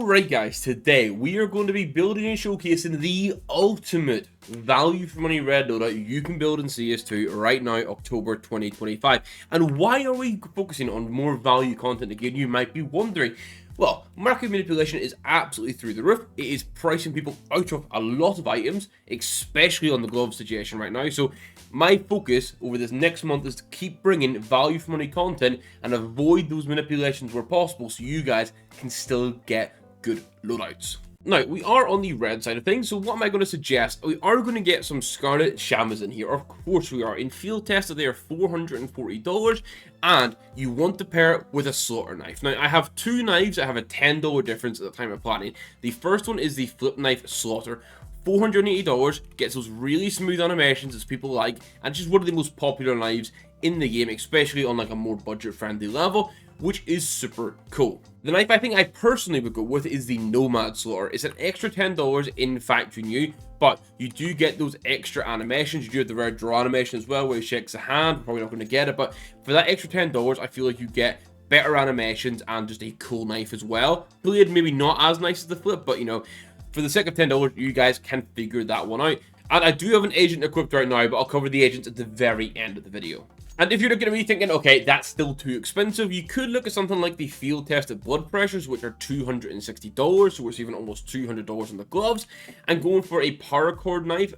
Alright guys, today we are going to be building and showcasing the ultimate value for money red loadout you can build in CS2 right now, October 2025. And why are we focusing on more value content again, you might be wondering. Well, market manipulation is absolutely through the roof. It is pricing people out of a lot of items, especially on the glove situation right now. So my focus over this next month is to keep bringing value for money content and avoid those manipulations where possible so you guys can still get good loadouts. Now, we are on the red side of things, so what am I going to suggest? We are going to get some Scarlet Shamas in here. Of course we are. In field tested, they are $440, and you want to pair it with a slaughter knife. Now, I have two knives that have a $10 difference at the time of planning. The first one is the flip knife slaughter. $480, gets those really smooth animations as people like, and just one of the most popular knives in the game, especially on like a more budget-friendly level, which is super cool. The knife I think I personally would go with is the Nomad Slaughter. It's an extra $10 in factory new, but you do get those extra animations. You do have the red draw animation as well, where he shakes a hand. We're probably not going to get it, but for that extra $10, I feel like you get better animations and just a cool knife as well. Blade maybe not as nice as the flip, but you know, for the sake of $10, you guys can figure that one out. And I do have an agent equipped right now, but I'll cover the agents at the very end of the video. And if you're looking at me thinking, okay, that's still too expensive, you could look at something like the field tested blood pressures, which are $260, so we're saving almost $200 on the gloves, and going for a paracord knife,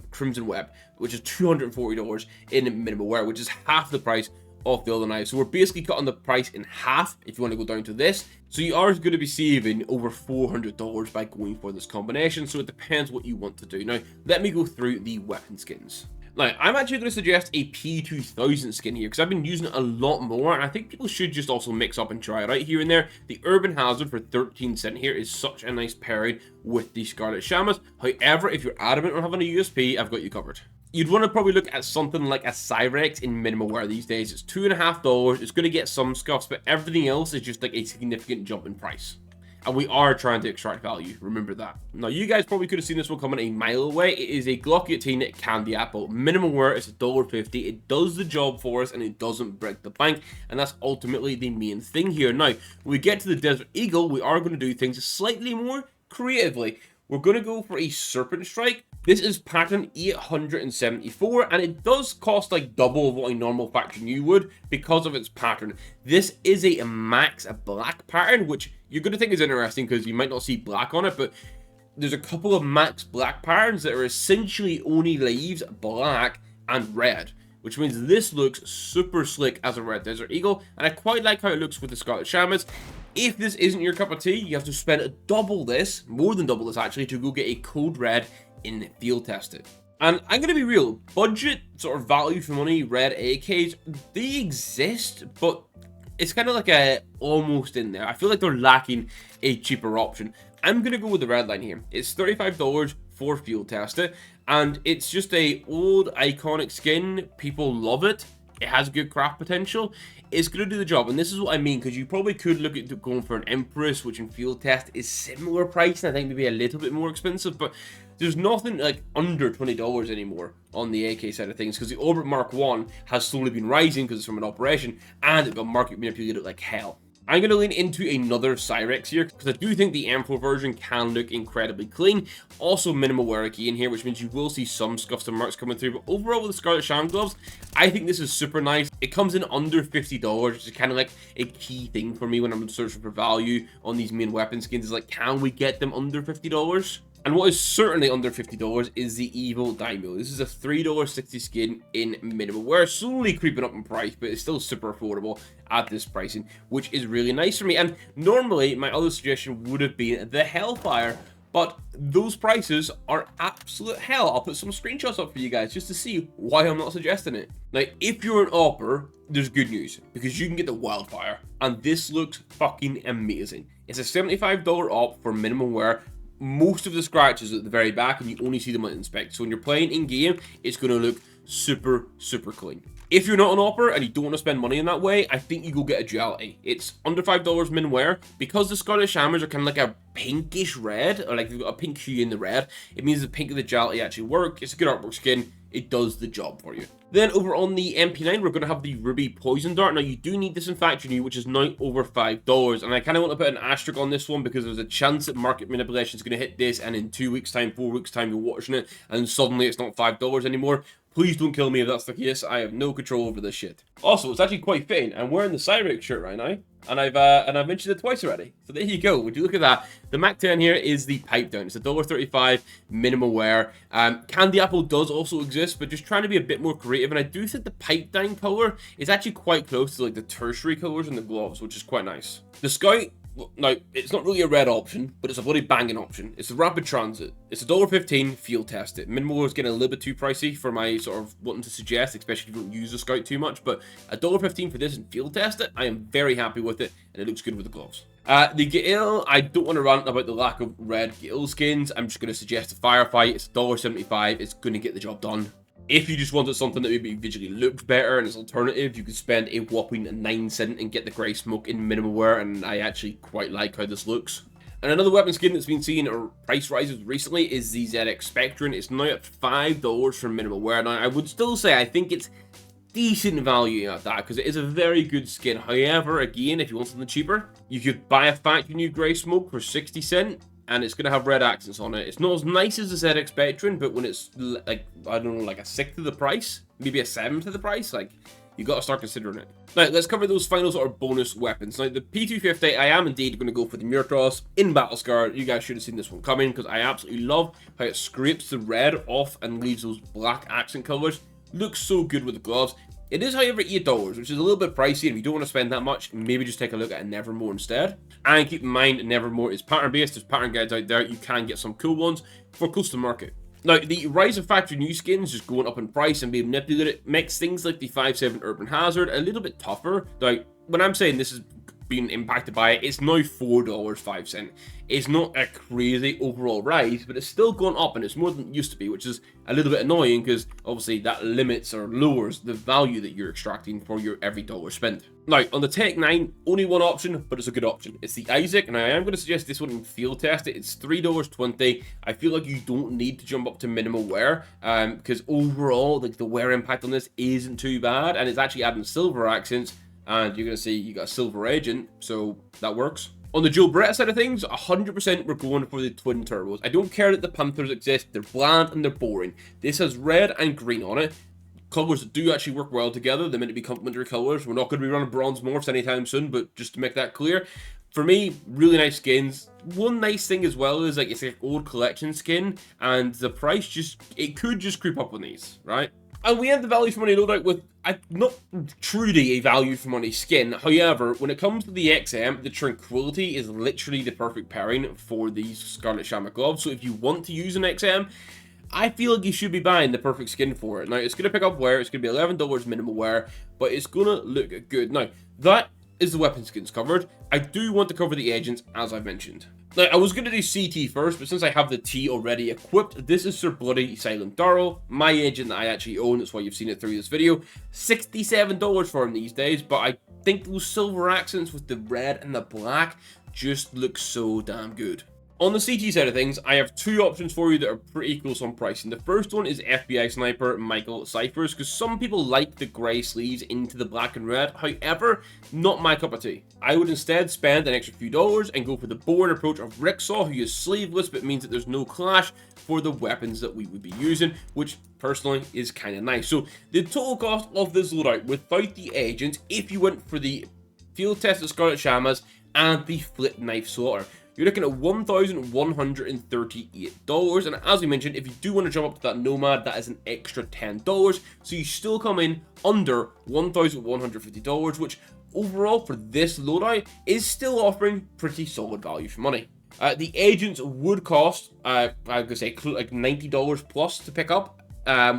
Crimson Web, which is $240 in minimal wear, which is half the price of the other knives. So we're basically cutting the price in half if you want to go down to this. So you are going to be saving over $400 by going for this combination. So it depends what you want to do. Now, let me go through the weapon skins. Now, I'm actually going to suggest a P2000 skin here because I've been using it a lot more, and I think people should just also mix up and try it out here and there. The Urban Hazard for 13 cents here is such a nice pairing with the Scarlet Shamas. However, if you're adamant on having a USP, I've got you covered. You'd want to probably look at something like a Cyrex in minimal wear these days. It's $2.50. It's going to get some scuffs, but everything else is just like a significant jump in price. And we are trying to extract value, remember that. Now, you guys probably could have seen this one coming a mile away. It is a Glock 18 Candy Apple. Minimal wear is $1.50. It does the job for us, and it doesn't break the bank, and that's ultimately the main thing here. Now, when we get to the Desert Eagle, we are going to do things slightly more creatively. We're going to go for a Serpent Strike. This is pattern 874, and it does cost like double of what a normal factory new would because of its pattern. This is a max black pattern, which you're going to think is interesting because you might not see black on it, but there's a couple of max black patterns that are essentially only leaves black and red, which means this looks super slick as a red Desert Eagle, and I quite like how it looks with the Scarlet Shamas. If this isn't your cup of tea, you have to spend double this, more than double this actually, to go get a code red in field tested. And I'm going to be real, budget sort of value for money red AKs, they exist, but it's kind of like a almost in there. I feel like they're lacking a cheaper option. I'm going to go with the red line here. It's $35 for field tested, and it's just a old iconic skin. People love it. It has good craft potential. It's going to do the job, and this is what I mean, because you probably could look at going for an Empress, which in field test is similar price, and I think maybe a little bit more expensive, but there's nothing like under $20 anymore on the AK side of things, because the Orbit Mark 1 has slowly been rising because it's from an operation, and it got market manipulated like hell. I'm going to lean into another Cyrex here, because I do think the M4 version can look incredibly clean. Also minimal wear again here, which means you will see some scuffs and marks coming through. But overall with the Scarlet Sham gloves, I think this is super nice. It comes in under $50, which is kind of like a key thing for me when I'm searching for value on these main weapon skins. Is like, can we get them under $50? And what is certainly under $50 is the Evil Daimyo. This is a $3.60 skin in minimal wear, slowly creeping up in price, but it's still super affordable at this pricing, which is really nice for me. And normally, my other suggestion would have been the Hellfire, but those prices are absolute hell. I'll put some screenshots up for you guys just to see why I'm not suggesting it. Now, if you're an AWPer, there's good news, because you can get the Wildfire, and this looks fucking amazing. It's a $75 AWP for minimum wear. Most of the scratches at the very back, and you only see them on inspect. So when you're playing in game, it's going to look super clean. If you're not an opper and you don't want to spend money in that way, I think you go get a duality. It's under $5 min wear. Because the Scottish Hammers are kind of like a pinkish red, or like they've got a pink hue in the red, it means the pink of the duality actually work. It's a good artwork skin. It does the job for you. Then over on the MP9, we're going to have the Ruby Poison Dart. Now, you do need this in factory new, which is now over $5. And I kind of want to put an asterisk on this one because there's a chance that market manipulation is going to hit this, and in 2 weeks' time, 4 weeks' time, you're watching it, and suddenly it's not $5 anymore. Please don't kill me if that's the case. I have no control over this shit. Also, it's actually quite fitting. I'm wearing the Cyrex shirt right now, and I've mentioned it twice already. So there you go. Would you look at that? The Mac 10 here is the pipe down. It's $1.35 minimum wear. Candy apple does also exist, but just trying to be a bit more creative. And I do think the pipe down color is actually quite close to like the tertiary colors in the gloves, which is quite nice. The Scout. Now, it's not really a red option, but it's a bloody banging option. It's the Rapid Transit. It's $1.15, field test it. Minimal is getting a little bit too pricey for my sort of wanting to suggest, especially if you don't use the Scout too much, but $1.15 for this and field test it, I am very happy with it, and it looks good with the gloves. The Gale, I don't want to rant about the lack of red Gale skins. I'm just going to suggest a Firefight. It's $1.75. It's going to get the job done. If you just wanted something that maybe visually looked better and it's alternative, you could spend a whopping 9 cents and get the grey smoke in minimal wear, and I actually quite like how this looks. And another weapon skin that's been seeing price rises recently is the ZX Spectrum. It's now at $5 for minimal wear. Now, I would still say I think it's decent value at that, because it is a very good skin. However, again, if you want something cheaper, you could buy a factory new grey smoke for 60 cents. And it's going to have red accents on it. It's not as nice as the ZX Spectrum, but when it's, like, I don't know, like a sixth of the price, maybe a seventh of the price, like, you got to start considering it. Now, let's cover those final sort of bonus weapons. Now, the P250, I am indeed going to go for the Murtaros in Battlescar. You guys should have seen this one coming, because I absolutely love how it scrapes the red off and leaves those black accent colors. Looks so good with the gloves. It is, however, $8, which is a little bit pricey, and if you don't want to spend that much, maybe just take a look at a Nevermore instead. And keep in mind, Nevermore is pattern-based. There's pattern guides out there. You can get some cool ones for custom market. Now, the rise of factory new skins just going up in price and being manipulated makes things like the 5.7 Urban Hazard a little bit tougher. Now, when I'm saying this is being impacted by it, it's now $4.05. It's not a crazy overall rise, but it's still gone up, and it's more than it used to be, which is a little bit annoying because obviously that limits or lowers the value that you're extracting for your every dollar spent. Now, on the Tech 9, only one option, but it's a good option. It's the Isaac, and I am going to suggest this one in field test it. It's $3.20. I feel like you don't need to jump up to minimal wear, because overall, like, the wear impact on this isn't too bad, and it's actually adding silver accents. And you're going to see you got a silver agent, so that works. On the Joe Brett side of things, 100% we're going for the twin turbos. I don't care that the Panthers exist. They're bland and they're boring. This has red and green on it. Colors that do actually work well together. They're meant to be complementary colors. We're not going to be running bronze morphs anytime soon, but just to make that clear. For me, really nice skins. One nice thing as well is, like, it's like old collection skin, and the price just, it could just creep up on these, right? And we end the value for money loadout with not truly a value for money skin. However, when it comes to the XM, the Tranquility is literally the perfect pairing for these Scarlet Shaman gloves. So if you want to use an XM, I feel like you should be buying the perfect skin for it. Now, it's going to pick up wear. It's going to be $11 minimal wear, but it's going to look good. Now, that is the weapon skins covered. I do want to cover the agents, as I've mentioned. Now, I was going to do CT first, but since I have the T already equipped, this is Sir Bloody Silent Darrell, my agent that I actually own. That's why you've seen it through this video. $67 for him these days, but I think those silver accents with the red and the black just look so damn good. On the CT side of things, I have two options for you that are pretty close on pricing. The first one is FBI Sniper Michael Cyphers, because some people like the grey sleeves into the black and red. However, not my cup of tea. I would instead spend an extra few dollars and go for the boring approach of Ricksaw, who is sleeveless, but means that there's no clash for the weapons that we would be using, which personally is kind of nice. So the total cost of this loadout without the agents, if you went for the field tested Scarlet Shamas and the flip knife slaughter, you're looking at $1,138, and as we mentioned, if you do want to jump up to that Nomad, that is an extra $10, so you still come in under $1,150, which overall for this loadout is still offering pretty solid value for money. The agents would cost, I could say, like $90 plus to pick up,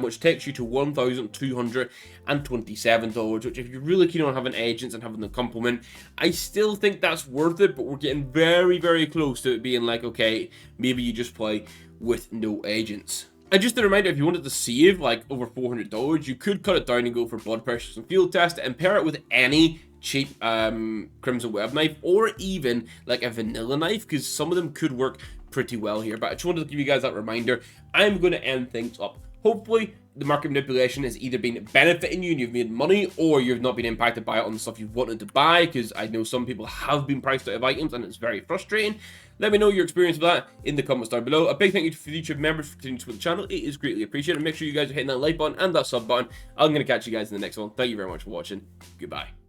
which takes you to $1,227, which if you're really keen on having agents and having them complement, I still think that's worth it, but we're getting very, very close to it being like, okay, maybe you just play with no agents. And just a reminder, if you wanted to save like over $400, you could cut it down and go for blood pressures and field test and pair it with any cheap Crimson Web knife, or even like a vanilla knife, because some of them could work pretty well here. But I just wanted to give you guys that reminder. I'm going to end things up. Hopefully the market manipulation has either been benefiting you and you've made money, or you've not been impacted by it on the stuff you've wanted to buy, because I know some people have been priced out of items and it's very frustrating. Let me know your experience with that in the comments down below. A big thank you to the YouTube members for continuing to support the channel. It is greatly appreciated. Make sure you guys are hitting that like button and that sub button. I'm going to catch you guys in the next one. Thank you very much for watching. Goodbye.